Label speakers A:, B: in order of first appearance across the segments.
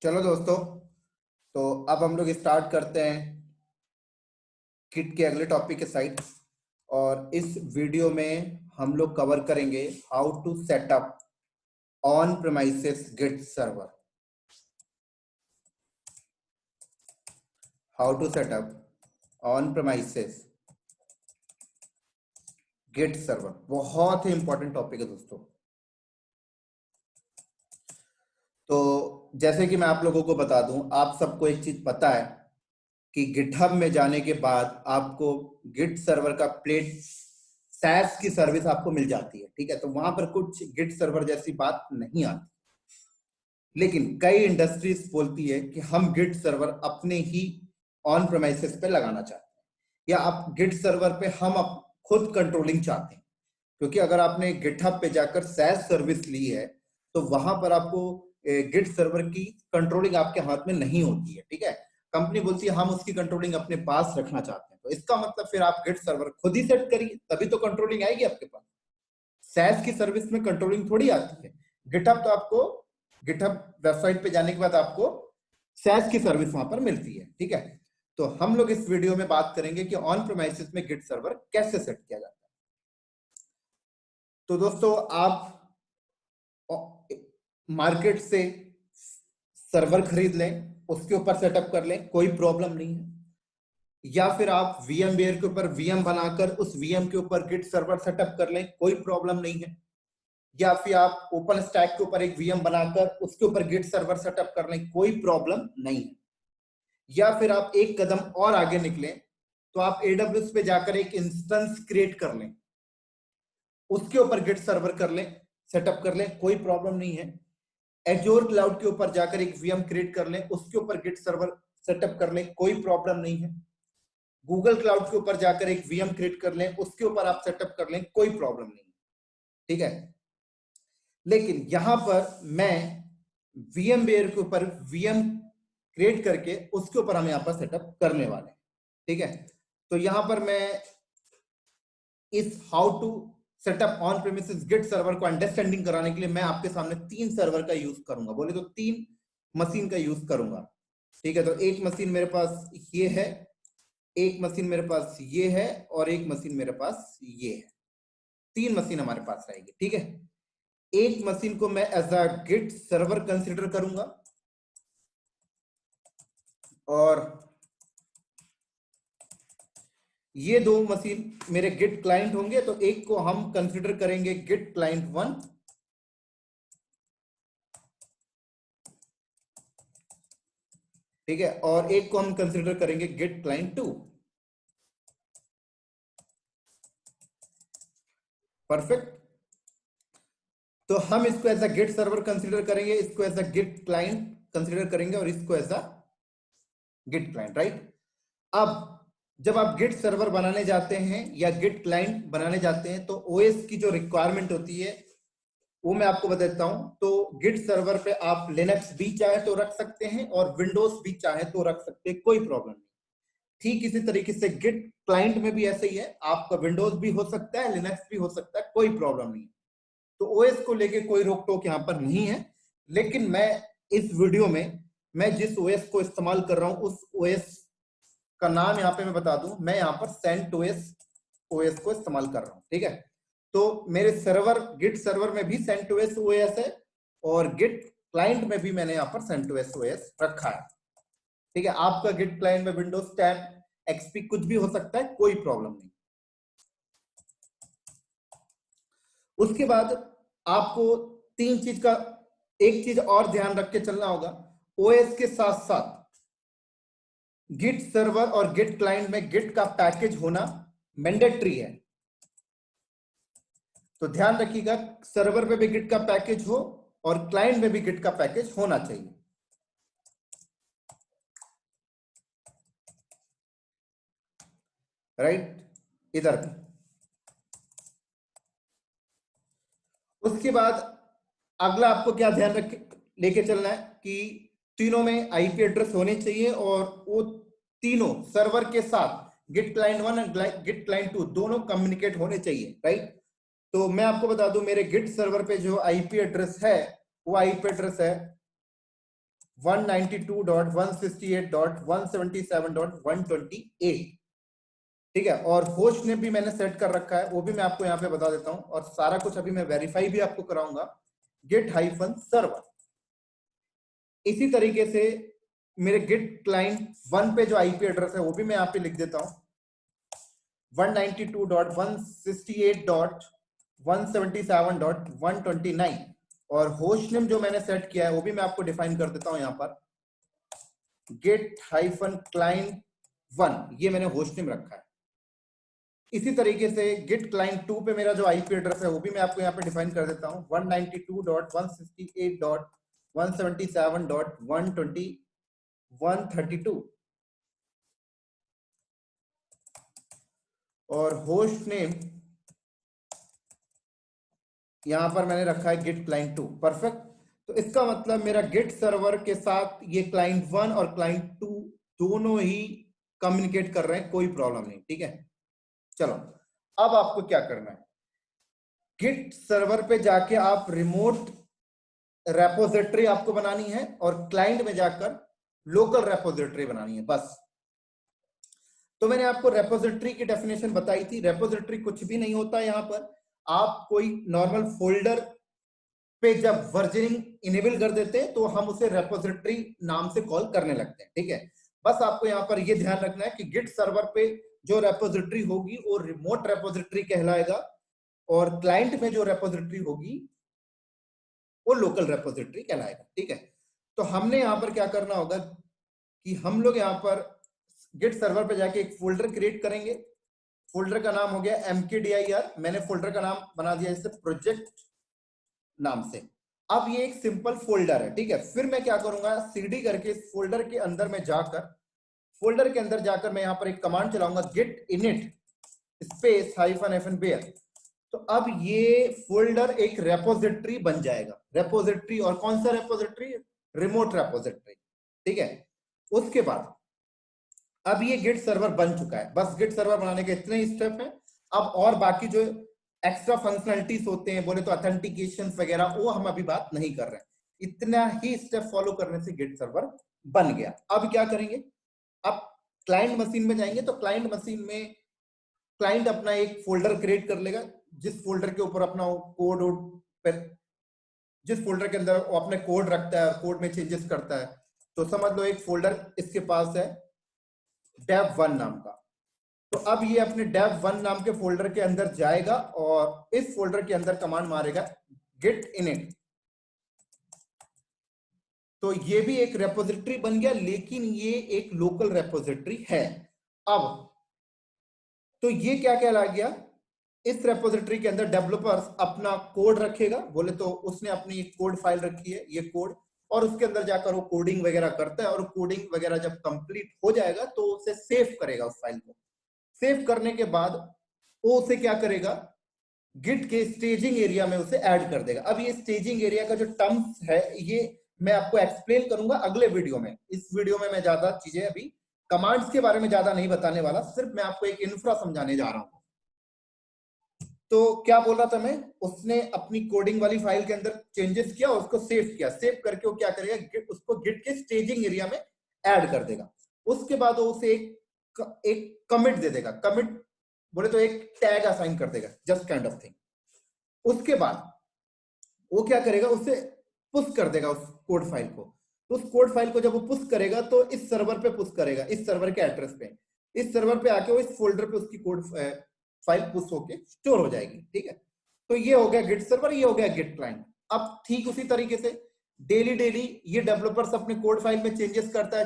A: चलो दोस्तों, तो अब हम लोग स्टार्ट करते हैं किट के अगले टॉपिक के साइड। और इस वीडियो में हम लोग कवर करेंगे how to setup on premises git server. How to setup on premises git server बहुत ही इंपॉर्टेंट टॉपिक है दोस्तों। तो जैसे कि मैं आप लोगों को बता दूं, आप सबको एक चीज पता है कि गिटहब में जाने के बाद आपको गिट सर्वर का प्लेट सैस की सर्विस आपको मिल जाती है। ठीक है, तो वहां पर कुछ गिट सर्वर जैसी बात नहीं आती। लेकिन कई इंडस्ट्रीज बोलती है कि हम गिट सर्वर अपने ही ऑन प्रेमाइसेस पे लगाना चाहते हैं, या आप गिट सर्वर पे हम खुद कंट्रोलिंग चाहते हैं। क्योंकि अगर आपने गिटहब पे जाकर सैस सर्विस ली है तो वहां पर आपको गिट सर्वर की कंट्रोलिंग आपके हाथ में नहीं होती है। ठीक है, कंपनी बोलती है हम उसकी कंट्रोलिंग अपने पास रखना चाहते हैं। तो इसका मतलब फिर आप गिट सर्वर खुद ही सेट करिए, तभी तो कंट्रोलिंग आएगी आपके पास। सैस की सर्विस में कंट्रोलिंग थोड़ी आती है। गिटहब तो आपको गिटहब वेबसाइट पे जाने के बाद आपको सैस की सर्विस वहां पर मिलती है। ठीक है, तो हम लोग इस वीडियो में बात करेंगे कि ऑन प्रेमाइसेस में गिट सर्वर कैसे सेट किया जाता है। तो दोस्तों, आप मार्केट से सर्वर खरीद लें, उसके ऊपर सेटअप कर लें, कोई प्रॉब्लम नहीं है। या फिर आप VMware के ऊपर VM बनाकर उस VM के ऊपर गिट सर्वर सेटअप कर लें, कोई प्रॉब्लम नहीं है। या फिर आप ओपन स्टैक के ऊपर एक VM बनाकर उसके ऊपर गिट सर्वर सेटअप कर लें, कोई प्रॉब्लम नहीं है। या फिर आप एक कदम और आगे निकलें तो आप AWS पे जाकर एक इंस्टेंस क्रिएट कर लें, उसके ऊपर गिट सर्वर कर लें, सेटअप कर लें, कोई प्रॉब्लम नहीं है। एजोर क्लाउड के ऊपर जाकर एक VM क्रिएट कर लें, उसके ऊपर गिट सर्वर सेटअप कर लें, कोई प्रॉब्लम नहीं है। गूगल क्लाउड के ऊपर जाकर एक VM क्रिएट कर लें, उसके ऊपर आप सेटअप कर लें, कोई प्रॉब्लम नहीं है। ठीक है, लेकिन यहां पर मैं VMware के ऊपर VM क्रिएट करके उसके ऊपर हम यहां पर सेटअप करने वाले हैं। ठीक है, तो यहां पर मैं इस how to setup on premises git server को अंडरस्टैंडिंग कराने के लिए मैं आपके सामने 3 सर्वर का यूज करूंगा। बोले तो 3 मशीन का यूज करूंगा। ठीक है, तो एक मशीन मेरे पास ये है, एक मशीन मेरे पास ये है, और एक मशीन मेरे पास ये है। 3 मशीन हमारे पास रहेगी। ठीक है, एक मशीन को मैं as a git server consider करूंगा और ये 2 मशीन मेरे गिट क्लाइंट होंगे। तो एक को हम कंसिडर करेंगे गिट क्लाइंट 1, ठीक है, और एक को हम कंसिडर करेंगे गिट क्लाइंट 2। परफेक्ट, तो हम इसको as a git server consider करेंगे, इसको as a git client consider करेंगे, और इसको as a git client. Right, अब जब आप गिट सर्वर बनाने जाते हैं या गिट क्लाइंट बनाने जाते हैं तो ओएस की जो रिक्वायरमेंट होती है वो मैं आपको बता देता हूं। तो गिट सर्वर पे आप लिनक्स भी चाहे तो रख सकते हैं और विंडोज भी चाहे तो रख सकते हैं, कोई प्रॉब्लम नहीं। ठीक इसी तरीके से गिट क्लाइंट में भी ऐसे ही है, आपका विंडोज भी हो सकता है, लिनक्स भी हो सकता है, कोई प्रॉब्लम नहीं। तो ओएस को लेके कोई रोक टोक यहां पर नहीं है। लेकिन मैं इस वीडियो में मैं जिस ओएस को इस्तेमाल कर रहा हूं उस ओएस का नाम यहां पे मैं बता दूं, मैं यहां पर सेंटोस ओएस को इस्तेमाल कर रहा हूं। ठीक है, तो मेरे सर्वर गिट सर्वर में भी सेंटोस ओएस है और गिट क्लाइंट में भी मैंने यहां पर सेंटोस ओएस रखा है। ठीक है, आपका गिट क्लाइंट में विंडोज 10 XP कुछ भी हो सकता है, कोई प्रॉब्लम नहीं। उसके बाद आपको 3 चीज का एक चीज और ध्यान रख के चलना होगा। ओएस के साथ साथ गिट सर्वर और गिट क्लाइंट में गिट का पैकेज होना मैंडेटरी है। तो ध्यान रखिएगा, सर्वर पे भी गिट का पैकेज हो और क्लाइंट में भी गिट का पैकेज होना चाहिए। राइट, इधर भी। उसके बाद अगला आपको क्या ध्यान रख लेके चलना है कि तीनों में आईपी एड्रेस होने चाहिए और वो तीनों सर्वर के साथ गिट क्लाइंट 1 और गिट क्लाइंट 2 दोनों कम्युनिकेट होने चाहिए। राइट, तो मैं आपको बता दूं, मेरे गिट सर्वर पे जो आईपी एड्रेस है वो आईपी एड्रेस है 192.168.177.128, ठीक है। और होस्ट ने भी मैंने सेट कर रखा है, वो भी मैं आपको यहाँ पे बता देता हूँ, और सारा कुछ अभी मैं वेरीफाई भी आपको कराऊंगा, git-server। इसी तरीके से मेरे गिट क्लाइंट 1 पे जो आईपी एड्रेस है वो भी मैं यहाँ पे लिख देता हूँ, 192.168.177.129, और होस्ट नेम जो मैंने सेट किया है वो भी मैं आपको डिफाइन कर देता हूं यहाँ पर, git-client1, ये मैंने होस्ट नेम रखा है। इसी तरीके से गिट क्लाइंट 2 पे मेरा जो आईपी एड्रेस है वो भी मैं आपको यहाँ पे डिफाइन कर देता हूँ, 192.168.177.132, और होस्ट नेम यहां पर मैंने रखा है गिट क्लाइंट 2। परफेक्ट। तो इसका मतलब मेरा गिट सर्वर के साथ ये क्लाइंट 1 और क्लाइंट 2 दोनों ही कम्युनिकेट कर रहे हैं, कोई प्रॉब्लम नहीं, ठीक है। चलो अब आपको क्या करना है, गिट सर्वर पे जाके आप रिमोट रेपोजिटरी आपको बनानी है, और क्लाइंट में जाकर लोकल रेपोजिटरी बनानी है, बस। तो मैंने आपको रेपोजिटरी की डेफिनेशन बताई थी। रेपोजिटरी कुछ भी नहीं होता, यहां पर आप कोई नॉर्मल फोल्डर पे जब वर्जनिंग इनेबल कर देते हैं तो हम उसे रेपोजिटरी नाम से कॉल करने लगते हैं, ठीक है। बस आपको यहाँ पर यह ध्यान रखना है कि गिट सर्वर पे जो रेपोजिटरी होगी वो रिमोट रेपोजिटरी कहलाएगा, और क्लाइंट में जो रेपोजिटरी होगी वो लोकल रेपोजिटरी कहलाएगा, ठीक है। तो हमने यहाँ पर क्या करना होगा कि हम लोग यहाँ पर गिट सर्वर पे जाके एक फोल्डर क्रिएट करेंगे। फोल्डर का नाम हो गया mkdir, मैंने फोल्डर का नाम बना दिया जैसे प्रोजेक्ट नाम से। अब ये एक सिंपल फोल्डर है, ठीक है। फिर मैं क्या करूंगा, cd करके इस फोल्डर के अंदर में जाकर, फोल्डर के अंदर जाकर मैं यहाँ पर एक कमांड चलाऊंगा, git init space -fn bear। तो अब ये फोल्डर एक रेपोजिटरी बन जाएगा, रेपोजिटरी, और कौन सा रेपोजिटरी, रिमोट रेपोजिटरी, ठीक है। उसके बाद अब ये गिट सर्वर बन चुका है, बस गिट सर्वर बनाने के इतने ही स्टेप हैं। अब और बाकी जो एक्स्ट्रा फंक्शनलिटीज होते हैं, बोले तो ऑथेंटिकेशन वगैरह, वो हम अभी बात नहीं कर रहे हैं। इतना ही स्टेप फॉलो करने से गिट सर्वर बन गया। अब क्या करेंगे, अब क्लाइंट मशीन में जाएंगे, तो क्लाइंट मशीन में क्लाइंट अपना एक फोल्डर क्रिएट कर लेगा, जिस फोल्डर के ऊपर अपना कोड, जिस फोल्डर के अंदर वो अपने कोड रखता है, कोड में चेंजेस करता है। तो समझ लो एक फोल्डर इसके पास है dev1 नाम का। तो अब ये अपने dev1 नाम के फोल्डर के अंदर जाएगा और इस फोल्डर के अंदर कमांड मारेगा git init। तो ये भी एक रेपोजिटरी बन गया, लेकिन ये एक लोकल रेपोजिटरी है। अब तो ये क्या कहला गया, इस रेपोजिटरी के अंदर डेवलपर्स अपना कोड रखेगा, बोले तो उसने अपनी कोड फाइल रखी है, ये कोड, और उसके अंदर जाकर वो कोडिंग वगैरह करता है, और कोडिंग वगैरह जब कंप्लीट हो जाएगा तो उसे सेव करेगा उस फाइल को। सेव करने के बाद वो उसे क्या करेगा, गिट के स्टेजिंग एरिया में उसे ऐड कर देगा। अब ये स्टेजिंग एरिया का जो टर्म्स है ये मैं आपको एक्सप्लेन करूंगा अगले वीडियो में। इस वीडियो में मैं ज्यादा चीजें अभी कमांड्स के बारे में ज्यादा नहीं बताने वाला, सिर्फ मैं आपको एक इंफ्रा समझाने जा रहा हूं। तो क्या बोल रहा था मैं, उसने अपनी कोडिंग वाली फाइल के अंदर चेंजेस किया, उसको सेव किया, सेव करके वो क्या करेगा, उसको गिट के स्टेजिंग एरिया में ऐड कर देगा। उसके बाद वो उसे एक कमिट दे देगा, कमिट बोले तो एक टैग असाइन कर देगा, जस्ट काइंड ऑफ थिंग। उसके बाद वो क्या करेगा, उसे पुश कर देगा उस कोड फाइल को। तो उस कोड फाइल को जब वो पुश करेगा तो इस सर्वर पे पुश करेगा, इस सर्वर के एड्रेस पे, इस सर्वर पे आके वो इस फोल्डर पे उसकी कोड फाइल पुश होके स्टोर हो जाएगी, ठीक है। तो ये हो गया गिट सर्वर, ये हो गया गिट क्लाइंट। अब ठीक उसी तरीके से डेली ये डेवलपर्स अपने कोड फाइल में चेंजेस करता है,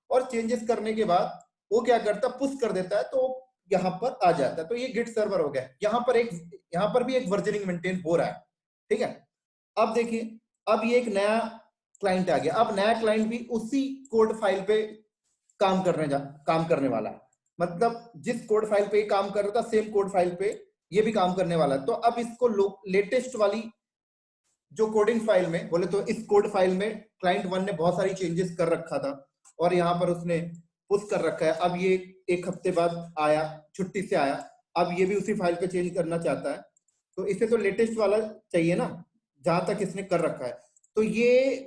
A: और चेंजेस करने के बाद वो क्या करता है, पुश कर देता है, तो यहाँ पर आ जाता है। तो ये गिट सर्वर हो गया। यहाँ पर भी एक वर्जनिंग मेंटेन हो रहा है, ठीक है। अब देखिए, अब ये एक नया क्लाइंट आ गया। अब नया क्लाइंट भी उसी कोड फाइल पे काम करने वाला है, मतलब जिस कोड फाइल पे काम कर रहा था सेम कोड फाइल पे ये भी काम करने वाला है। तो अब इसको लेटेस्ट वाली जो कोडिंग फाइल में, बोले तो इस कोड फाइल में क्लाइंट 1 ने बहुत सारी चेंजेस कर रखा था, और यहाँ पर उसने पुश कर रखा है। अब ये एक हफ्ते बाद आया, छुट्टी से आया, अब ये भी उसी फाइल पे चेंज करना चाहता है। तो इसे तो लेटेस्ट वाला चाहिए ना, जहां तक इसने कर रखा है। तो ये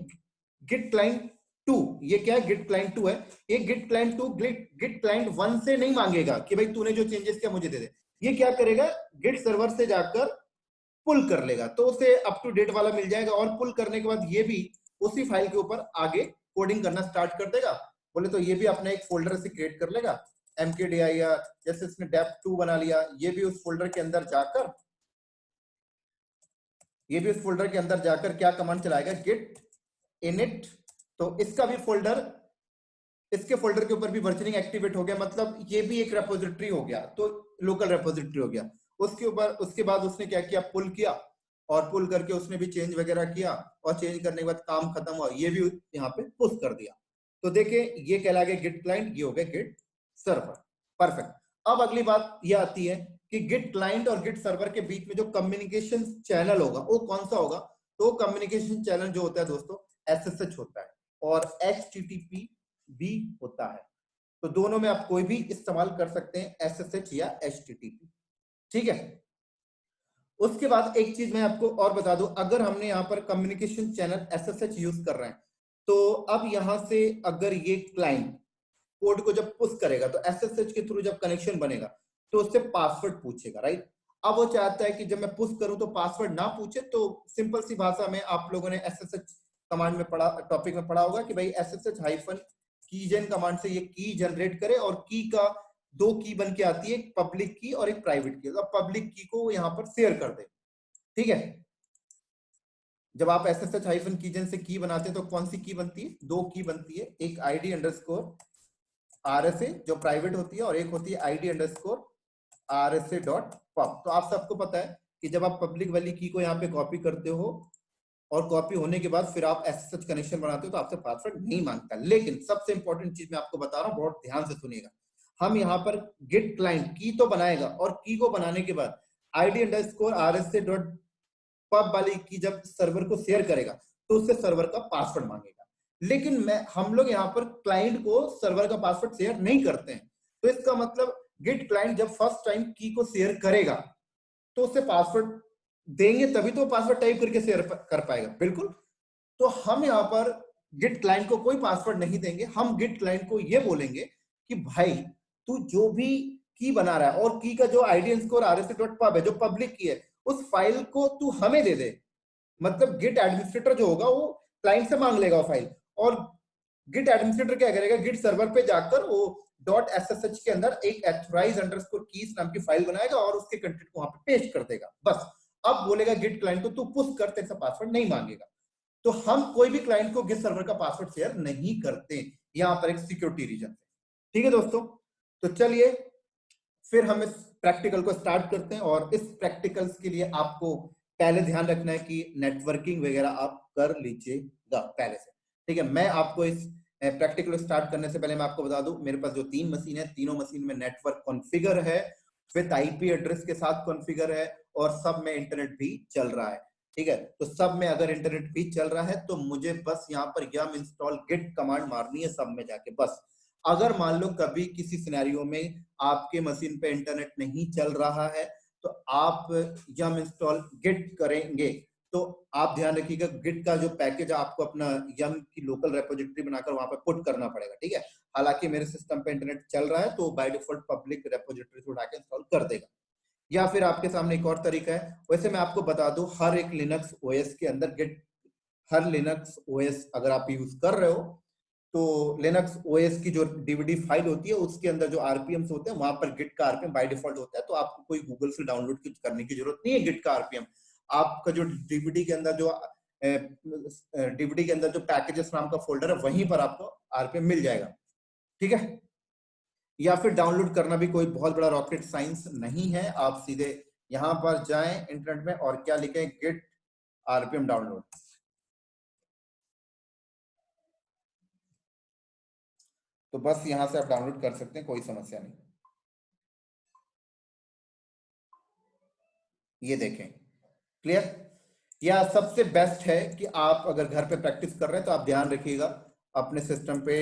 A: गिट क्लाइंट 2, ये क्या है, गिट क्लाइंट 2 है। ये गिट क्लाइंट 2 गिट क्लाइंट 1 से नहीं मांगेगा कि भाई तूने जो चेंजेस किया मुझे दे दे। ये क्या करेगा, गिट सर्वर से जाकर पुल कर लेगा, तो उसे अप टू डेट वाला मिल जाएगा, और पुल करने के बाद ये भी उसी फाइल के ऊपर आगे कोडिंग करना स्टार्ट कर देगा। बोले तो ये भी अपना एक फोल्डर से क्रिएट कर लेगा, mkdir, या जैसे इसने dev2 बना लिया, ये भी उस फोल्डर के अंदर जाकर, ये भी उस फोल्डर के अंदर जाकर क्या कमांड चलाएगा, git init। तो इसका भी फोल्डर, इसके फोल्डर के ऊपर भी वर्जनिंग एक्टिवेट हो गया, मतलब ये भी एक रेपोजिटरी हो गया, तो लोकल रेपोजिटरी हो गया। उसके ऊपर, उसके बाद उसने क्या किया, पुल किया, और पुल करके उसने भी चेंज वगैरह किया, और चेंज करने के बाद काम खत्म हुआ, ये भी यहाँ पे पुश कर दिया। तो देखिए ये कहला गया गिट क्लाइंट, ये हो गया गिट सर्वर। परफेक्ट। अब अगली बात ये आती है कि गिट क्लाइंट और गिट सर्वर के बीच में जो कम्युनिकेशन चैनल होगा वो कौन सा होगा। तो कम्युनिकेशन चैनल जो होता है दोस्तों, SSH होता है, और HTTP भी होता है। तो दोनों में आप कोई भी इस्तेमाल कर सकते हैं, SSH या HTTP, ठीक है। उसके बाद एक चीज मैं आपको और बता दूं, अगर हमने यहाँ पर कम्युनिकेशन चैनल SSH यूज कर रहे हैं, तो अब यहां से अगर ये क्लाइंट कोड को जब पुश करेगा, तो SSH के थ्रू जब कनेक्शन बनेगा तो उससे पासवर्ड पूछेगा, राइट। अब वो चाहता है कि जब मैं पुश करूं तो पासवर्ड ना पूछे, तो सिंपल सी भाषा में आप लोगों ने SSH कमांड में पढ़ा, टॉपिक में पढ़ा होगा कि भाई SSH हाइफन कीजन कमांड से ये की जनरेट करे, और की का 2 की बन के आती है, एक पब्लिक की और एक प्राइवेट की। तो पब्लिक की को यहाँ पर शेयर कर दे, ठीक है। जब आप SSH हाइफन कीजन से की बनाते हैं तो कौन सी की बनती है, 2 की बनती है, एक ID अंडरस्कोर RSA जो प्राइवेट होती है, और एक होती है ID underscore RSA dot pub. तो आप सबको पता है कि जब आप पब्लिक वाली की को यहाँ पे कॉपी करते हो, और कॉपी होने के बाद फिर आप SSH कनेक्शन बनाते हो, तो आपसे पासवर्ड नहीं मांगता। लेकिन सबसे इंपॉर्टेंट चीज मैं आपको बता रहा हूँ, बहुत ध्यान से सुनिएगा। हम यहाँ पर गिट क्लाइंट की तो बनाएगा, और की को बनाने के बाद ID underscore RSA dot pub वाली की जब सर्वर को शेयर करेगा, तो उससे सर्वर का पासवर्ड मांगेगा। लेकिन हम लोग यहाँ पर क्लाइंट को सर्वर का पासवर्ड शेयर नहीं करते हैं। तो इसका मतलब गिट क्लाइंट जब फर्स्ट टाइम की को शेयर करेगा, तो उससे पासवर्ड देंगे, तभी तो पासवर्ड टाइप करके शेयर कर पाएगा, बिल्कुल। तो हम यहाँ पर गिट क्लाइंट को कोई पासवर्ड नहीं देंगे, हम गिट क्लाइंट को ये बोलेंगे कि भाई तू जो भी की बना रहा है, और की का जो ID underscore RSA dot pub है, जो पब्लिक की है, उस फाइल को तू हमें दे दे। मतलब गिट एडमिनिस्ट्रेटर जो होगा वो क्लाइंट से मांग लेगा वो फाइल, और गिट एडमिनिस्ट्रेटर क्या करेगा, गिट सर्वर पे जाकर वो .ssh के अंदर एक एथोराइज अंडरस्कोर कीज नाम की फाइल बनाएगा, और उसके कंटेंट को वहां पे पेस्ट कर देगा, बस। अब बोलेगा गिट क्लाइंट को तू पुश कर, तेरे से पासवर्ड नहीं मांगेगा। तो हम कोई भी क्लाइंट को गिट सर्वर का पासवर्ड शेयर नहीं करते, यहां पर एक सिक्योरिटी रीजन से, ठीक है दोस्तों। तो चलिए फिर हम इस प्रैक्टिकल को स्टार्ट करते हैं, और इस प्रैक्टिकल्स के लिए आपको पहले ध्यान रखना है कि नेटवर्किंग वगैरह आप कर लीजिएगा पहले से, ठीक है। मैं आपको इस प्रैक्टिकल स्टार्ट करने से पहले मैं आपको बता दूं, मेरे पास जो 3 मशीन है, तीनों मशीन में नेटवर्क कॉन्फ़िगर है, विद IP एड्रेस के साथ कॉन्फ़िगर है, और सब में इंटरनेट भी चल रहा है, ठीक है। तो सब में अगर इंटरनेट भी चल रहा है, तो मुझे बस यहाँ पर yum इंस्टॉल गिट कमांड मारनी है सब में जाके, बस। अगर मान लो कभी किसी सिनेरियो में आपके मशीन पे इंटरनेट नहीं चल रहा है, तो आप yum इंस्टॉल गिट करेंगे, तो आप ध्यान रखिएगा गिट का जो पैकेज आपको अपना yum की लोकल रेपोजिटरी बनाकर वहां पे पुट करना पड़ेगा, ठीक है। हालांकि मेरे सिस्टम पे इंटरनेट चल रहा है, तो बाय डिफॉल्ट पब्लिक रेपोजिटरी से उठा के इंस्टॉल कर देगा। या फिर आपके सामने एक और तरीका है, वैसे मैं आपको बता दूं, हर एक लिनक्स OS के अंदर गिट, हर लिनक्स OS अगर आप यूज कर रहे हो, तो लिनक्स OS की जो DVD फाइल होती है, उसके अंदर जो RPMs होते हैं, वहां पर गिट का RPM बाय डिफॉल्ट होता है। तो आपको कोई गूगल से डाउनलोड करने की जरूरत नहीं है गिट का RPM। आपका जो DVD के अंदर जो DVD के अंदर जो पैकेजेस नाम का फोल्डर है, वहीं पर आपको RPM मिल जाएगा, ठीक है। या फिर डाउनलोड करना भी कोई बहुत बड़ा रॉकेट साइंस नहीं है, आप सीधे यहां पर जाएं इंटरनेट में, और क्या लिखें, गिट RPM डाउनलोड। तो बस यहां से आप डाउनलोड कर सकते हैं, कोई समस्या नहीं। ये देखें, क्लियर। या सबसे बेस्ट है कि आप अगर घर पे प्रैक्टिस कर रहे हैं, तो आप ध्यान रखिएगा अपने सिस्टम पे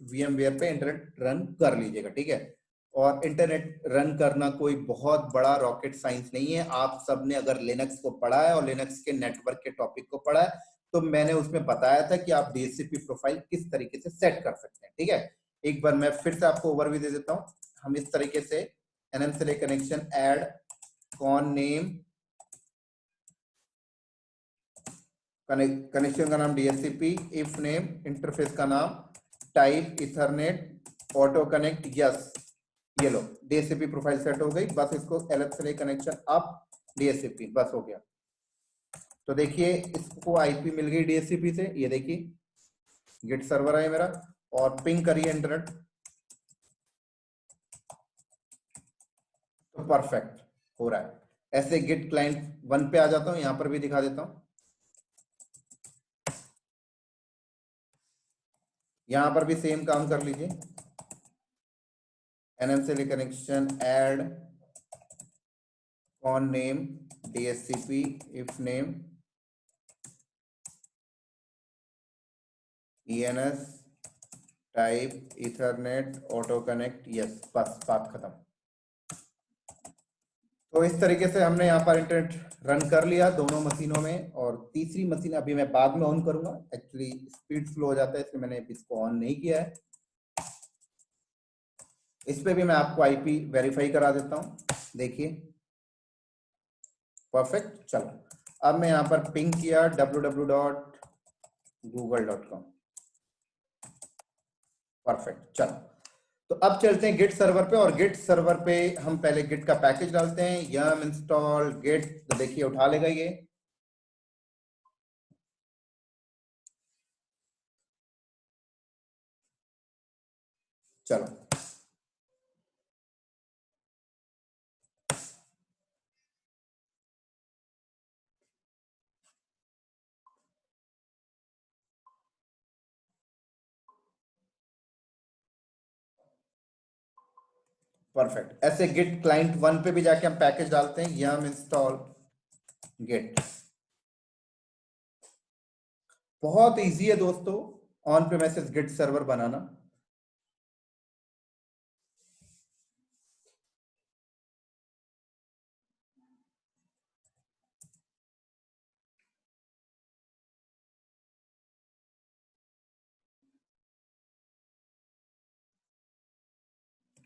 A: VMware पे इंटरनेट रन कर लीजिएगा, ठीक है। और इंटरनेट रन करना कोई बहुत बड़ा रॉकेट साइंस नहीं है। आप सबने अगर लिनक्स को पढ़ा है और लिनक्स के नेटवर्क के टॉपिक को पढ़ा है, तो मैंने उसमें बताया था कि आप डीएचसीपी प्रोफाइल किस तरीके से सेट कर सकते हैं। ठीक है, एक बार मैं फिर से आपको ओवरव्यू दे देता हूं। हम इस तरीके से nmselect connection add con name, connection का नाम डीएचसीपी, इफ नेम, इंटरफेस का नाम, type ethernet, auto connect yes. ये लो डीएचसीपी प्रोफाइल सेट हो गई। बस इसको lf कनेक्शन अप डीएचसीपी, बस हो गया। तो देखिए इसको आईपी मिल गई डीएचसीपी से, ये देखिए गिट सर्वर है मेरा, और पिंग करिए इंटरनेट, तो परफेक्ट हो रहा है। ऐसे गिट क्लाइंट 1 पे आ जाता हूं, यहां पर भी दिखा देता हूं। यहां पर भी सेम काम कर लीजिए, nmselect connection add con name DHCP, if name ENS, type ethernet, auto connect yes, बस बात खत्म। तो इस तरीके से हमने यहाँ पर इंटरनेट रन कर लिया दोनों मशीनों में, और तीसरी मशीन अभी मैं बाद में ऑन करूंगा, एक्चुअली स्पीड स्लो हो जाता है इसलिए मैंने इसको ऑन नहीं किया है। इस पे भी मैं आपको आईपी वेरीफाई करा देता हूं, देखिए परफेक्ट। चलो अब मैं यहाँ पर पिंग किया www.google.com, परफेक्ट। चलो तो अब चलते हैं गिट सर्वर पे, और गिट सर्वर पे हम पहले गिट का पैकेज डालते हैं, yum इंस्टॉल गिट। तो देखिए उठा लेगा ये, चलो परफेक्ट। ऐसे गिट क्लाइंट 1 पे भी जाके हम पैकेज डालते हैं, yum इंस्टॉल गिट। बहुत इजी है दोस्तों ऑन प्रेमिसेस गिट सर्वर बनाना।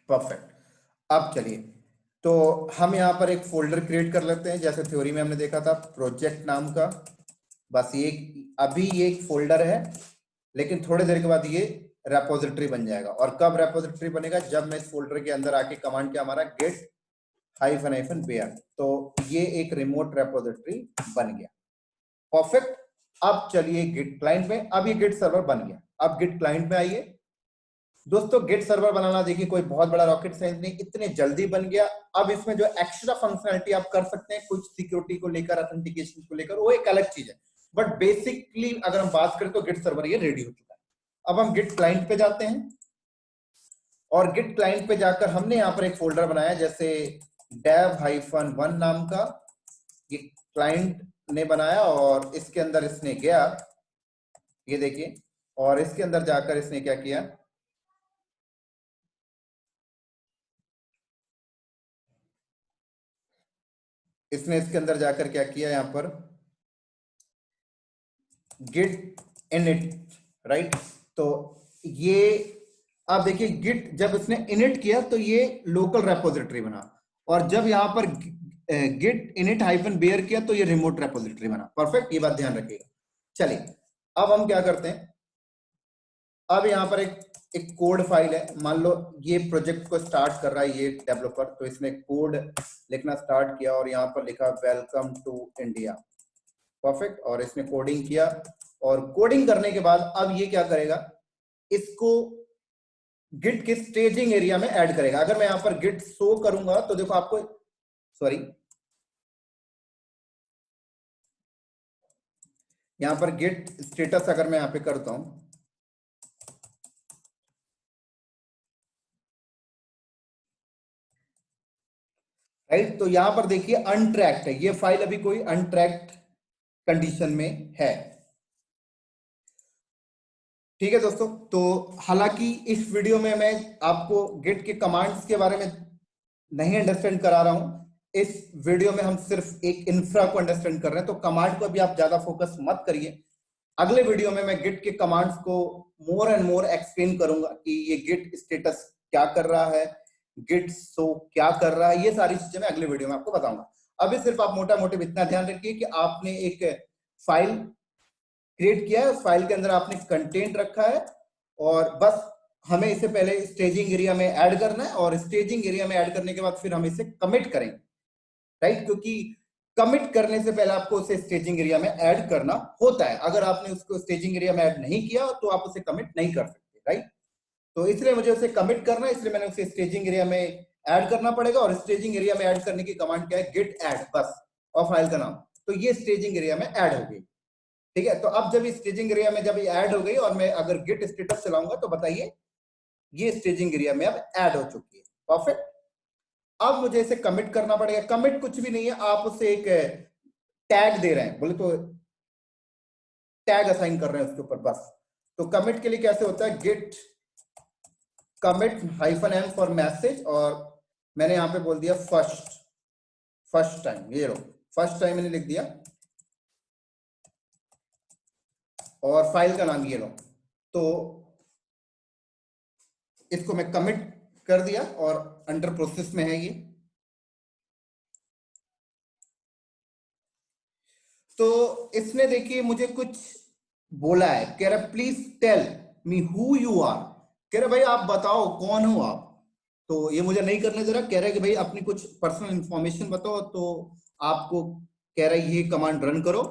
A: परफेक्ट। अब चलिए, तो हम यहाँ पर एक फोल्डर क्रिएट कर लेते हैं, जैसे थ्योरी में हमने देखा था प्रोजेक्ट नाम का। बस ये अभी ये एक फोल्डर है, लेकिन थोड़ी देर के बाद ये रेपोजिटरी बन जाएगा। और कब रेपोजिटरी बनेगा? जब मैं इस फोल्डर के अंदर आके कमांड क्या हमारा गेट हाइफन बेयर, तो ये एक रिमोट रेपोजिटरी बन गया। परफेक्ट। अब चलिए गिट क्लाइंट में, अब ये गिट सर्वर बन गया। अब गिट क्लाइंट में आइए दोस्तों। गिट सर्वर बनाना देखिए कोई बहुत बड़ा रॉकेट साइंस नहीं, इतने जल्दी बन गया। अब इसमें जो एक्स्ट्रा फंक्शनलिटी आप कर सकते हैं कुछ सिक्योरिटी को लेकर, ऑथेंटिकेशन को लेकर, वो एक अलग चीज है, बट बेसिकली अगर हम बात करें तो गिट सर्वर ये रेडी हो चुका है। अब हम गिट क्लाइंट पे जाते हैं, और गिट क्लाइंट पे जाकर हमने यहाँ पर एक फोल्डर बनाया, जैसे dev-1 नाम का ये क्लाइंट ने बनाया, और इसके अंदर इसने गया, ये देखिए, और इसके अंदर जाकर इसने क्या किया, इसने इसके अंदर जाकर क्या किया, यहां पर गिट इनिट, राइट। तो ये आप देखिए गिट जब इसने इनिट किया तो ये लोकल रेपोजिटरी बना, और जब यहां पर गिट इनिट हाइफन बेयर किया तो ये रिमोट रेपोजिटरी बना। परफेक्ट, ये बात ध्यान रखिएगा। चलिए अब हम क्या करते हैं, अब यहाँ पर एक कोड फाइल है, मान लो ये प्रोजेक्ट को स्टार्ट कर रहा है ये डेवलपर, तो इसने कोड लिखना स्टार्ट किया और यहाँ पर लिखा वेलकम टू इंडिया। परफेक्ट, और इसने कोडिंग किया, और कोडिंग करने के बाद अब ये क्या करेगा, इसको गिट के स्टेजिंग एरिया में ऐड करेगा। अगर मैं यहाँ पर गिट शो करूंगा तो देखो आपको, सॉरी, यहाँ पर गिट स्टेटस अगर मैं यहाँ पे करता हूं, राइट, तो यहां पर देखिए अनट्रैक्ड है, ये फाइल अभी कोई अनट्रैक्ड कंडीशन में है। ठीक है दोस्तों, तो हालांकि इस वीडियो में मैं आपको गिट के कमांड्स के बारे में नहीं अंडरस्टैंड करा रहा हूं, इस वीडियो में हम सिर्फ एक इंफ्रा को अंडरस्टैंड कर रहे हैं, तो कमांड को अभी आप ज्यादा फोकस मत करिए। अगले वीडियो में मैं गिट के कमांड्स को मोर एंड मोर एक्सप्लेन करूंगा कि ये गिट स्टेटस क्या कर रहा है, गिट शो क्या कर रहा है, ये सारी चीजें मैं अगले वीडियो में आपको बताऊंगा। अभी सिर्फ आप मोटा मोटे इतना ध्यान रखिए कि आपने एक फाइल क्रिएट किया है, उस फाइल के अंदर आपने कंटेंट रखा है और बस हमें इसे पहले स्टेजिंग एरिया में ऐड करना है और स्टेजिंग एरिया में ऐड करने के बाद फिर हम इसे कमिट करेंगे, राइट? क्योंकि कमिट करने से पहले आपको उसे स्टेजिंग एरिया में ऐड करना होता है। अगर आपने उसको स्टेजिंग एरिया में ऐड नहीं किया तो आप उसे कमिट नहीं कर सकते, राइट? तो इसलिए मुझे उसे कमिट करना है, इसलिए मैंने उसे स्टेजिंग एरिया में ऐड करना पड़ेगा। और स्टेजिंग एरिया में ऐड करने की कमांड क्या है? गिट ऐड, बस, और फाइल का नाम। तो ये स्टेजिंग एरिया में ऐड हो गई, ठीक है। तो अब जब स्टेजिंग एरिया में जब ये ऐड हो गई और मैं अगर गिट स्टेटस चलाऊंगा तो बताइए ये स्टेजिंग एरिया में अब ऐड हो चुकी है। परफेक्ट। अब मुझे इसे कमिट करना पड़ेगा। कमिट कुछ भी नहीं है, आप उसे एक टैग दे रहे हैं, बोले तो टैग असाइन कर रहे हैं उसके ऊपर, बस। तो कमिट के लिए कैसे होता है? Git commit -m for message, और मैंने यहां पे बोल दिया फर्स्ट टाइम। ये लो, फर्स्ट टाइम मैंने लिख दिया और फाइल का नाम ये लो। तो इसको मैं कमिट कर दिया और अंडर प्रोसेस में है ये। तो इसने देखिए मुझे कुछ बोला है, कह रहा please tell me who you are. कह रहा भाई आप बताओ कौन हो आप। तो ये मुझे नहीं करने दे रहा, कह रहा है कि भाई अपनी कुछ पर्सनल इंफॉर्मेशन बताओ। तो आपको कह रहा है ये कमांड रन करो।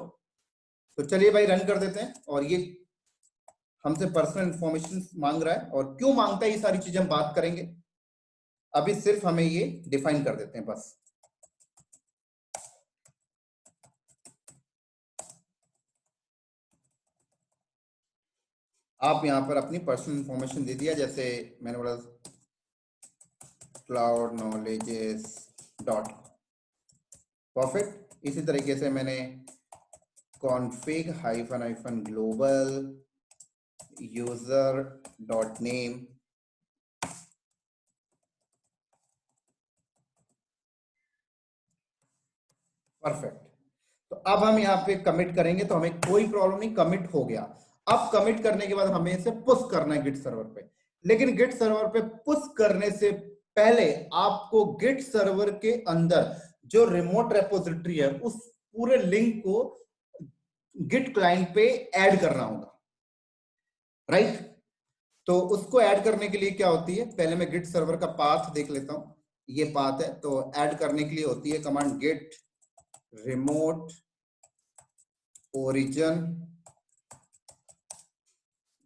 A: तो चलिए भाई रन कर देते हैं। और ये हमसे पर्सनल इंफॉर्मेशन मांग रहा है, और क्यों मांगता है ये सारी चीजें हम बात करेंगे। अभी सिर्फ हमें ये डिफाइन कर देते हैं बस। आप यहां पर अपनी पर्सनल इंफॉर्मेशन दे दिया, जैसे मैंने बोला cloudknowledges.com। परफेक्ट। इसी तरीके से मैंने config -global user.name, परफेक्ट। तो अब हम यहाँ पे कमिट करेंगे तो हमें कोई प्रॉब्लम नहीं, कमिट हो गया। अब कमिट करने के बाद हमें इसे पुश करना है गिट सर्वर पे। लेकिन गिट सर्वर पे पुश करने से पहले आपको गिट सर्वर के अंदर जो रिमोट रेपोजिटरी है उस पूरे लिंक को गिट क्लाइंट पे ऐड करना होगा, राइट? तो उसको ऐड करने के लिए क्या होती है, पहले मैं गिट सर्वर का पाथ देख लेता हूं। ये पाथ है, तो ऐड करने के लिए होती है command git remote origin,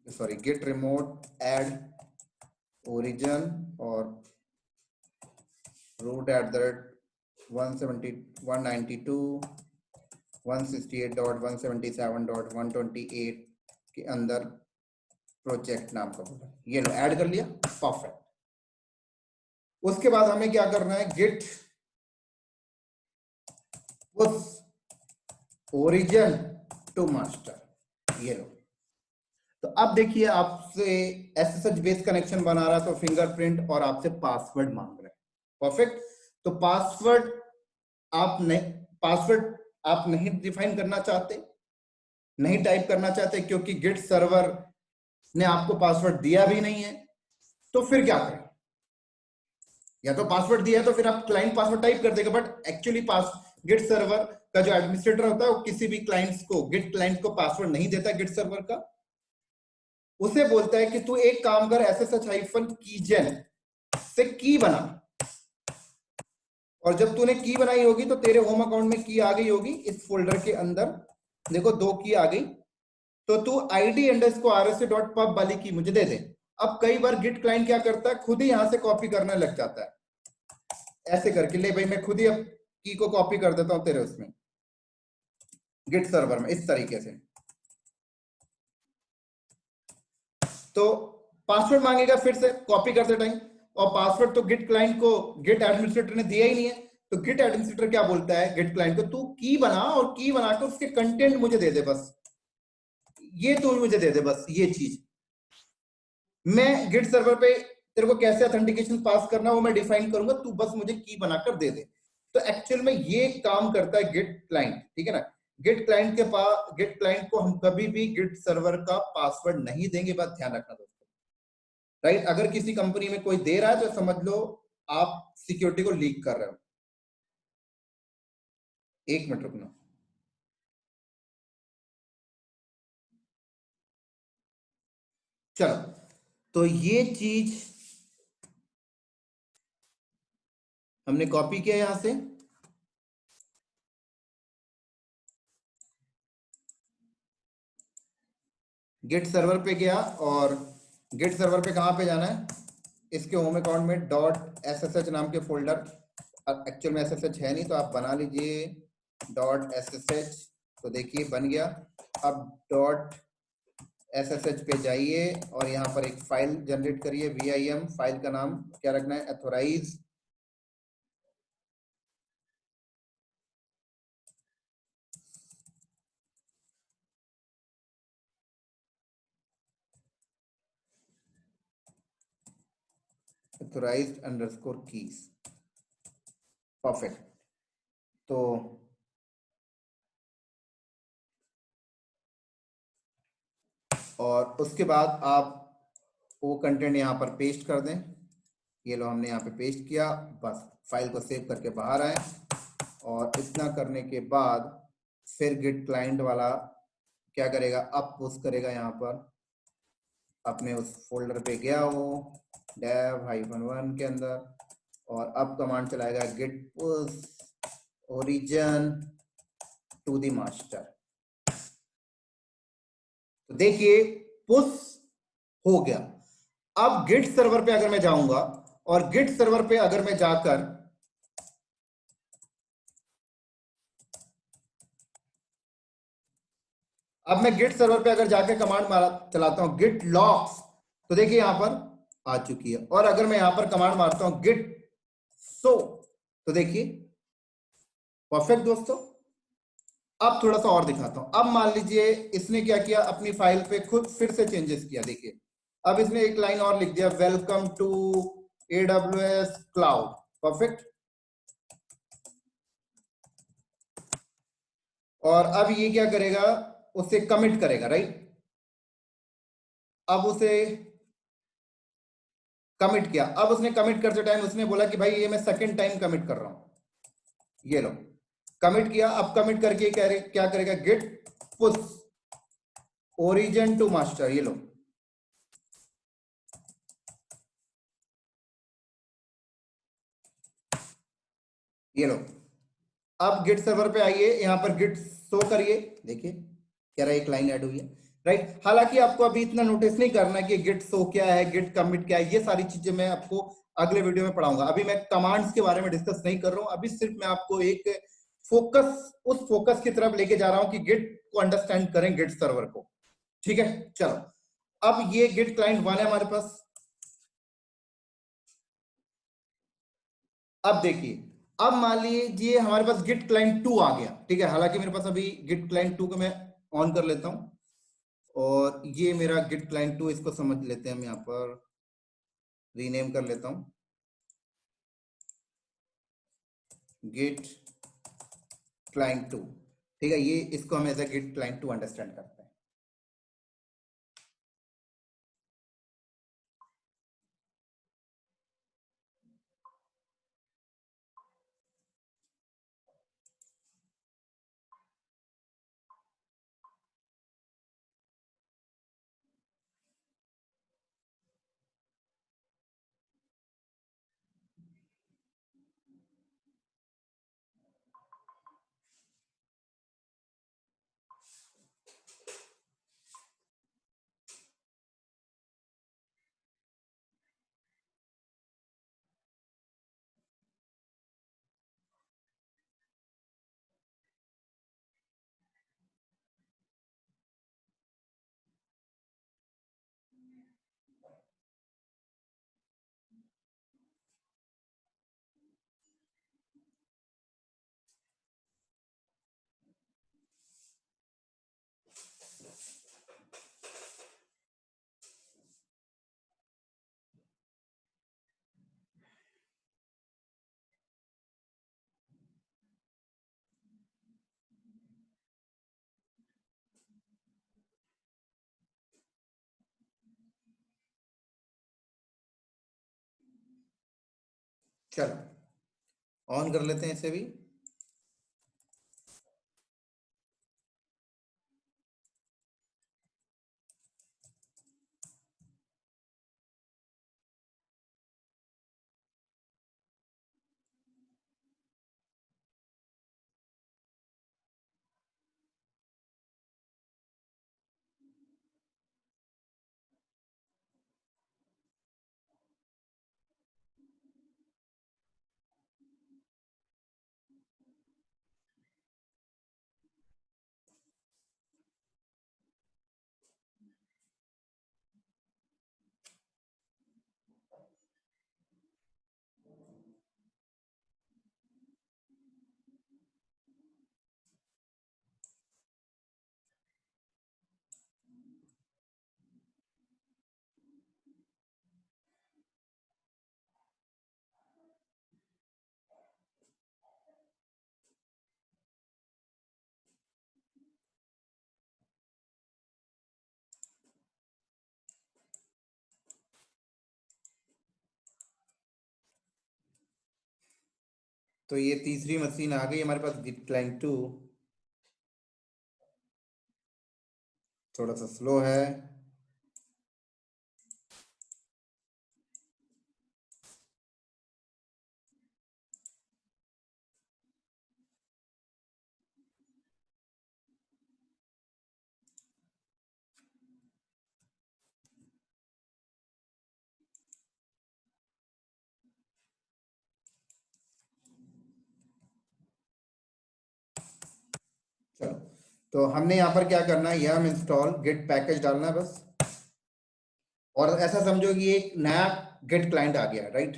A: sorry git remote add origin और root @192.168.127.128 के अंदर प्रोजेक्ट नाम का बोला, ये लो ऐड कर लिया। परफेक्ट। उसके बाद हमें क्या करना है? Git push origin to master, ये लो। तो अब देखिए आपसे SSH बेस कनेक्शन बना रहा है, तो फिंगरप्रिंट और आपसे पासवर्ड मांग रहा है। परफेक्ट। तो पासवर्ड आप नहीं डिफाइन करना चाहते, नहीं टाइप करना चाहते, क्योंकि गिट सर्वर ने आपको पासवर्ड दिया भी नहीं है। तो फिर क्या करें? या तो पासवर्ड दिया है तो फिर आप क्लाइंट पासवर्ड टाइप कर देगा, बट एक्चुअली गिट सर्वर का जो एडमिनिस्ट्रेटर होता है वो किसी भी क्लाइंट्स को, गिट क्लाइंट को पासवर्ड नहीं देता गिट सर्वर का। उसे बोलता है कि तू एक काम कर, SSH-keygen से की बना, और जब तूने की बनाई होगी तो तेरे होम अकाउंट में की आ गई होगी इस फोल्डर के अंदर। देखो 2 की आ गई, तो तू id_rsa.pub वाली की मुझे दे दे। अब कई बार गिट क्लाइंट क्या करता है, खुद ही यहां से कॉपी करने लग जाता है, ऐसे करके, ले भाई मैं खुद ही अब की को कॉपी कर देता हूं तेरे उसमें गिट सर्वर में, इस तरीके से। तो पासवर्ड मांगेगा फिर से कॉपी करते टाइम, और पासवर्ड तो गिट क्लाइंट को गिट एडमिनिस्ट्रेटर ने दिया ही नहीं है। तो गिट एडमिनिस्ट्रेटर क्या बोलता है गिट क्लाइंट को, तू की बना और की बनाकर उसके कंटेंट मुझे दे दे, बस ये तू मुझे दे दे, बस ये चीज। मैं गिट सर्वर पे तेरे को कैसे ऑथेंटिकेशन पास करना वो मैं डिफाइन करूंगा, तू बस मुझे की बनाकर दे दे। तो एक्चुअल में ये काम करता है गिट क्लाइंट, ठीक है ना। गिट क्लाइंट को हम कभी भी गिट सर्वर का पासवर्ड नहीं देंगे, बात ध्यान रखना दोस्तों, राइट। अगर किसी कंपनी में कोई दे रहा है तो समझ लो आप सिक्योरिटी को लीक कर रहे हो। एक मिनट रुकना। चलो, तो ये चीज हमने कॉपी किया यहां से, गिट सर्वर पे गया, और गिट सर्वर पे कहां पे जाना है, इसके होम अकाउंट में .ssh नाम के फोल्डर, एक्चुअल में ssh है नहीं तो आप बना लीजिए .ssh, तो देखिए बन गया। अब .ssh पे जाइए और यहाँ पर एक फाइल जनरेट करिए, vim, फाइल का नाम क्या रखना है, ऑथोराइज _keys, परफेक्ट। तो और उसके बाद आप वो कंटेंट यहाँ पर पेस्ट कर दें, ये लो हमने यहाँ पे पेस्ट किया, बस फाइल को सेव करके बाहर आए, और इतना करने के बाद फिर गिट क्लाइंट वाला क्या करेगा, अब पुश करेगा यहाँ पर अपने उस फोल्डर पे गया हो dev-1 के अंदर, और अब कमांड चलाएगा git push origin to the master। तो देखिए पुश हो गया। अब गिट सर्वर पे अगर मैं जाऊंगा, और गिट सर्वर पे अगर मैं जाकर अब मैं गिट सर्वर पे अगर जाके कमांड मारा चलाता हूं गिट लॉक्स, तो देखिए यहां पर आ चुकी है। और अगर मैं यहां पर कमांड मारता हूं गिट सो, तो देखिए परफेक्ट दोस्तों। अब थोड़ा सा और दिखाता हूं। अब मान लीजिए इसने क्या किया, अपनी फाइल पे खुद फिर से चेंजेस किया, देखिए अब इसने एक लाइन और लिख दिया, welcome to AWS cloud, perfect. और अब ये क्या करेगा, उसे कमिट करेगा, राइट। अब उसे कमिट किया, अब उसने कमिट करते टाइम उसने बोला कि भाई ये मैं सेकंड टाइम कमिट कर रहा हूं, ये लो कमिट किया। अब कमिट करके क्या करेगा, git push origin to master, ये लो, ये लो। अब गिट सर्वर पे आइए, यहां पर गिट शो करिए, देखिए कह रहा है एक लाइन ऐड हुई है, राइट। हालांकि आपको अभी इतना नोटिस नहीं करना कि गिट शो क्या है, गिट कमिट क्या है, ये सारी चीजें मैं आपको अगले वीडियो में पढ़ाऊंगा। अभी मैं कमांड्स के बारे में डिस्कस नहीं कर रहा हूं, अभी सिर्फ मैं आपको एक उस फोकस की तरफ लेके जा रहा हूं कि गिट को अंडरस्टैंड करें, गिट सर्वर को, ठीक है। चलो, अब ये गिट क्लाइंट 1 है हमारे पास। अब देखिए, अब मान लीजिए हमारे पास गिट क्लाइंट 2 आ गया, ठीक है। हालांकि मेरे पास अभी गिट क्लाइंट 2 को मैं ऑन कर लेता हूं, और ये मेरा गिट क्लाइंट 2, इसको समझ लेते हैं, हम यहाँ पर रीनेम कर लेता हूं गिट क्लाइंट 2, ठीक है। ये इसको हम as a git client 2 understand करते हैं। चलो ऑन कर लेते हैं इसे भी। तो ये तीसरी मशीन आ गई हमारे पास, गिट क्लाइंट 2। थोड़ा सा स्लो है। चलो, तो हमने यहाँ पर क्या करना है, यह हम इंस्टॉल गिट पैकेज डालना है बस। और ऐसा समझो कि एक नया गिट क्लाइंट आ गया, राइट।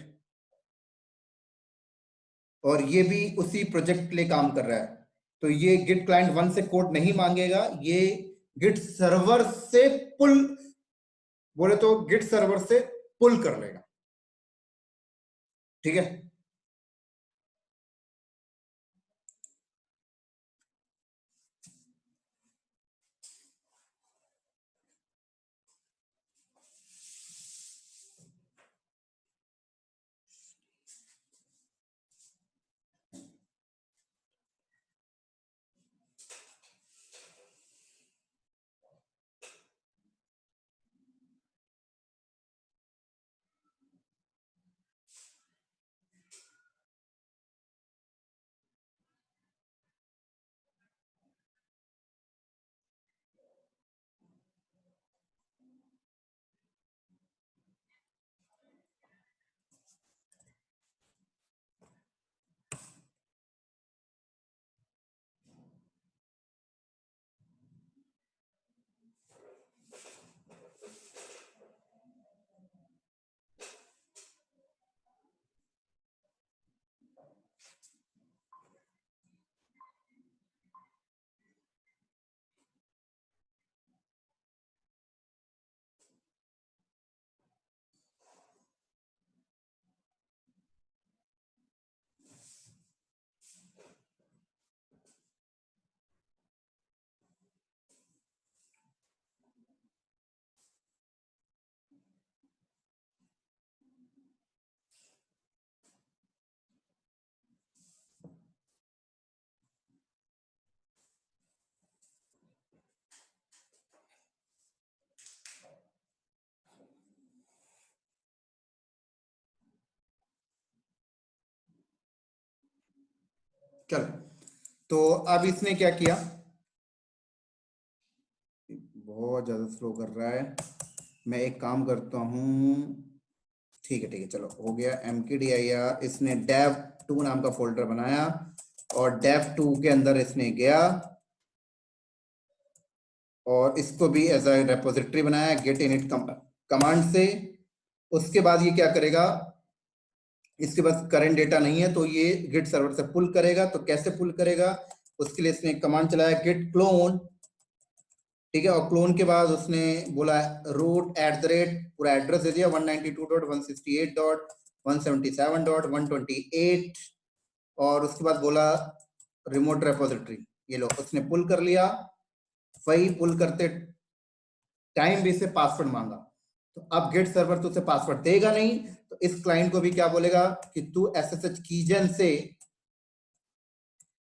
A: और ये भी उसी प्रोजेक्ट के लिए काम कर रहा है। तो ये गिट क्लाइंट 1 से कोड नहीं मांगेगा, ये गिट सर्वर से पुल, बोले तो गिट सर्वर से पुल कर लेगा। ठीक है। चलो, तो अब इसने क्या किया, बहुत ज्यादा स्लो कर रहा है। मैं एक काम करता हूँ, ठीक है ठीक है, चलो हो गया। mkdir, इसने dev2 नाम का फोल्डर बनाया और dev2 के अंदर इसने गया और इसको भी एज अ रेपोजिटरी बनाया गेट इनिट कमांड से। उसके बाद ये क्या करेगा, इसके पास करंट डेटा नहीं है तो ये गिट सर्वर से पुल करेगा। तो कैसे पुल करेगा, उसके लिए इसने कमांड चलाया गिट क्लोन। ठीक है, और क्लोन के बाद उसने बोला रूट @ पूरा एड्रेस दे दिया 192.168.177.128 और उसके बाद बोला रिमोट रेपोजिटरी। ये लो, उसने पुल कर लिया। वही पुल करते टाइम भी से पासवर्ड मांगा। तो अब गेट सर्वर तो उसे पासवर्ड देगा नहीं, तो इस क्लाइंट को भी क्या बोलेगा कि तू SSH कीजन से,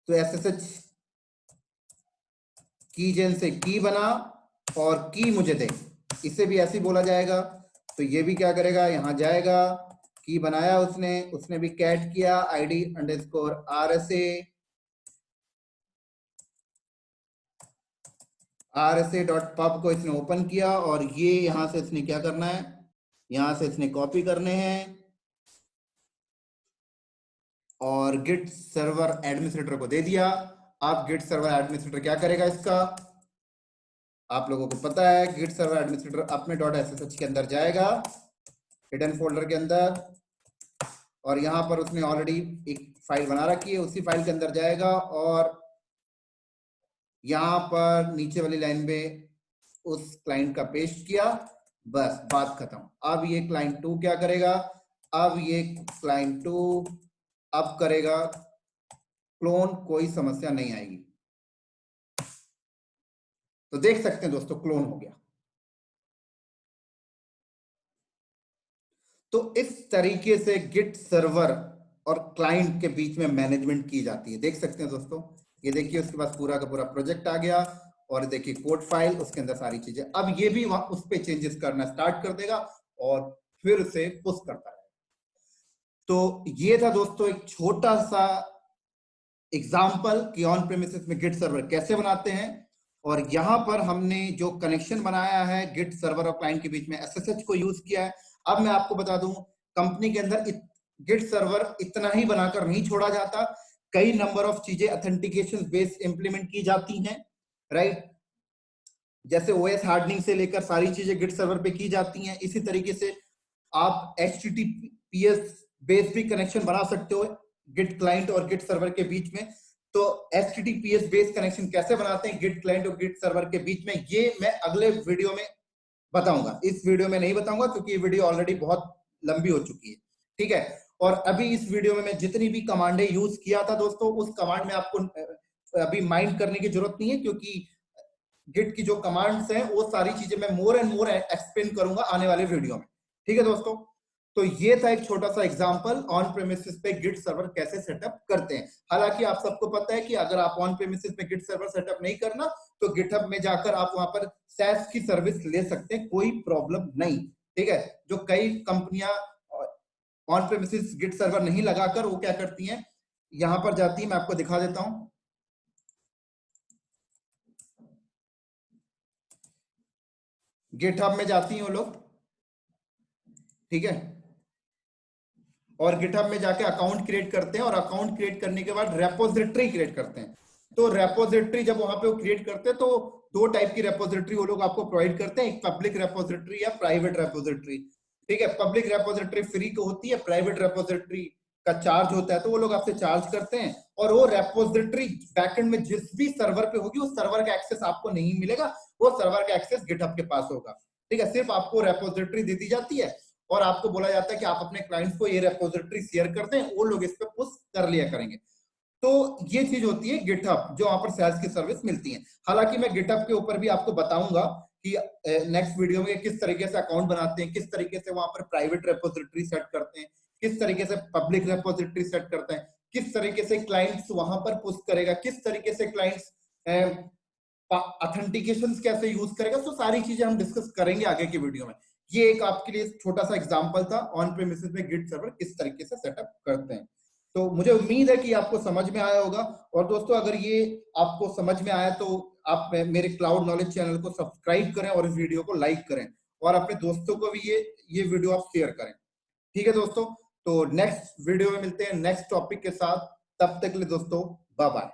A: तो SSH कीजन से की बना और की मुझे दे, इसे भी ऐसे ही बोला जाएगा। तो ये भी क्या करेगा, यहां जाएगा, की बनाया उसने भी कैट किया RSA.pub को इसने ओपन किया, और ये यहां से इसने क्या करना है, यहां से इसने कॉपी करने हैं और गिट सर्वर एडमिनिस्ट्रेटर को दे दिया। अब गिट सर्वर एडमिनिस्ट्रेटर क्या करेगा, इसका आप लोगों को पता है, गिट सर्वर एडमिनिस्ट्रेटर अपने .ssh के अंदर जाएगा, हिडन फोल्डर के अंदर, और यहां पर उसने ऑलरेडी एक फाइल बना रखी है, उसी फाइल के अंदर जाएगा और यहां पर नीचे वाली लाइन में उस क्लाइंट का पेस्ट किया, बस बात खत्म। अब ये क्लाइंट 2 क्या करेगा, अब ये क्लाइंट 2 अब करेगा क्लोन, कोई समस्या नहीं आएगी। तो देख सकते हैं दोस्तों, क्लोन हो गया। तो इस तरीके से गिट सर्वर और क्लाइंट के बीच में मैनेजमेंट की जाती है। देख सकते हैं दोस्तों, ये देखिए उसके पास पूरा का पूरा प्रोजेक्ट आ गया, और देखिए कोड फाइल, उसके अंदर सारी चीजें। अब ये भी उस पे चेंजेस करना स्टार्ट कर देगा और फिर उसे पुश करता है। तो ये था दोस्तों एक छोटा सा एग्जाम्पल कि ऑन प्रेमिसेस में गिट सर्वर कैसे बनाते हैं। और यहां पर हमने जो कनेक्शन बनाया है गिट सर्वर और क्लाइंट के बीच में, SSH को यूज किया है। अब मैं आपको बता दूं, कंपनी के अंदर गिट सर्वर इतना ही बनाकर नहीं छोड़ा जाता, कई नंबर ऑफ चीजें ऑथेंटिकेशन बेस्ड इंप्लीमेंट की जाती हैं, राइट। जैसे OS हार्डनिंग से लेकर सारी चीजें गिट सर्वर पे की जाती हैं। इसी तरीके से आप HTTPS बेस्ड भी कनेक्शन बना सकते हो गिट क्लाइंट और गिट सर्वर के बीच में। तो HTTPS बेस्ड कनेक्शन कैसे बनाते हैं गिट क्लाइंट और गिट सर्वर के बीच में, ये मैं अगले वीडियो में बताऊंगा। इस वीडियो में नहीं बताऊंगा क्योंकि ये वीडियो ऑलरेडी बहुत लंबी हो चुकी है, ठीक है। और अभी इस वीडियो में मैं जितनी भी कमांडें यूज किया था दोस्तों, उस कमांड में आपको अभी माइंड करने की जरूरत नहीं है, क्योंकि गिट की जो कमांड्स हैं वो सारी चीजें मैं मोर एंड मोर एक्सप्लेन करूंगा आने वाले वीडियो में, ठीक है दोस्तों। तो ये था एक छोटा सा एग्जांपल ऑन प्रेमिसेस पे गिट सर्वर कैसे सेटअप करते हैं। हालांकि आप सबको पता है कि अगर आप ऑन प्रेमिसेस पे गिट सर्वर सेटअप नहीं करना, तो गिटहब में जाकर आप वहां पर SaaS की सर्विस ले सकते हैं, कोई प्रॉब्लम नहीं, ठीक है। जो कई कंपनियां ऑन प्रेमिसेस गिट सर्वर नहीं लगाकर वो क्या करती हैं, यहां पर जाती है, मैं आपको दिखा देता हूं। गिटहब में जाती हैं वो लोग, ठीक है, और गिटहब में जाके अकाउंट क्रिएट करते हैं, और अकाउंट क्रिएट करने के बाद रेपोजिटरी क्रिएट करते हैं। तो रेपोजिटरी जब वहां पे वो क्रिएट करते हैं, तो दो टाइप की रेपोजिटरी वो लोग आपको प्रोवाइड करते हैं, एक पब्लिक रेपोजिटरी या प्राइवेट रेपोजिटरी, ठीक है। पब्लिक रेपोजिटरी फ्री को होती है, प्राइवेट रेपोजिटरी का चार्ज होता है, तो वो लोग आपसे चार्ज करते हैं। और वो रेपोजिटरी बैकएंड में जिस भी सर्वर पे होगी, उस सर्वर का एक्सेस आपको नहीं मिलेगा, वो सर्वर का एक्सेस गिटहब के पास होगा, ठीक है। सिर्फ आपको रेपोजिटरी दे दी जाती है और आपको बोला जाता है कि आप अपने क्लाइंट्स को ये रेपोजिटरी शेयर कर दें, वो लोग इस पे पुश कर लिया करेंगे। तो ये चीज होती है गिटहब, जो वहां पर SaaS की सर्विस मिलती है। हालांकि मैं गिटहब के ऊपर भी आपको बताऊंगा कि नेक्स्ट वीडियो में किस तरीके से अकाउंट बनाते हैं, किस तरीके से वहां पर प्राइवेट रेपोजिटरी सेट करते हैं, किस तरीके से पब्लिक रेपोजिटरी सेट करते हैं, किस तरीके से क्लाइंट्स वहां पर पुश करेगा, किस तरीके से क्लाइंट्स ऑथेंटिकेशन कैसे यूज करेगा। तो सारी चीजें हम डिस्कस करेंगे आगे की वीडियो में। ये एक आपके लिए छोटा सा एग्जांपल था ऑन प्रेमिसेस में गिट सर्वर किस तरीके से सेटअप करते हैं। तो मुझे उम्मीद है कि आपको समझ में आया होगा। और दोस्तों, अगर ये आपको समझ में आया तो आप मेरे क्लाउड नॉलेज चैनल को सब्सक्राइब करें और इस वीडियो को लाइक करें, और अपने दोस्तों को भी ये वीडियो आप शेयर करें, ठीक है दोस्तों। तो नेक्स्ट वीडियो में मिलते हैं नेक्स्ट टॉपिक के साथ, तब तक के लिए दोस्तों बाय बाय।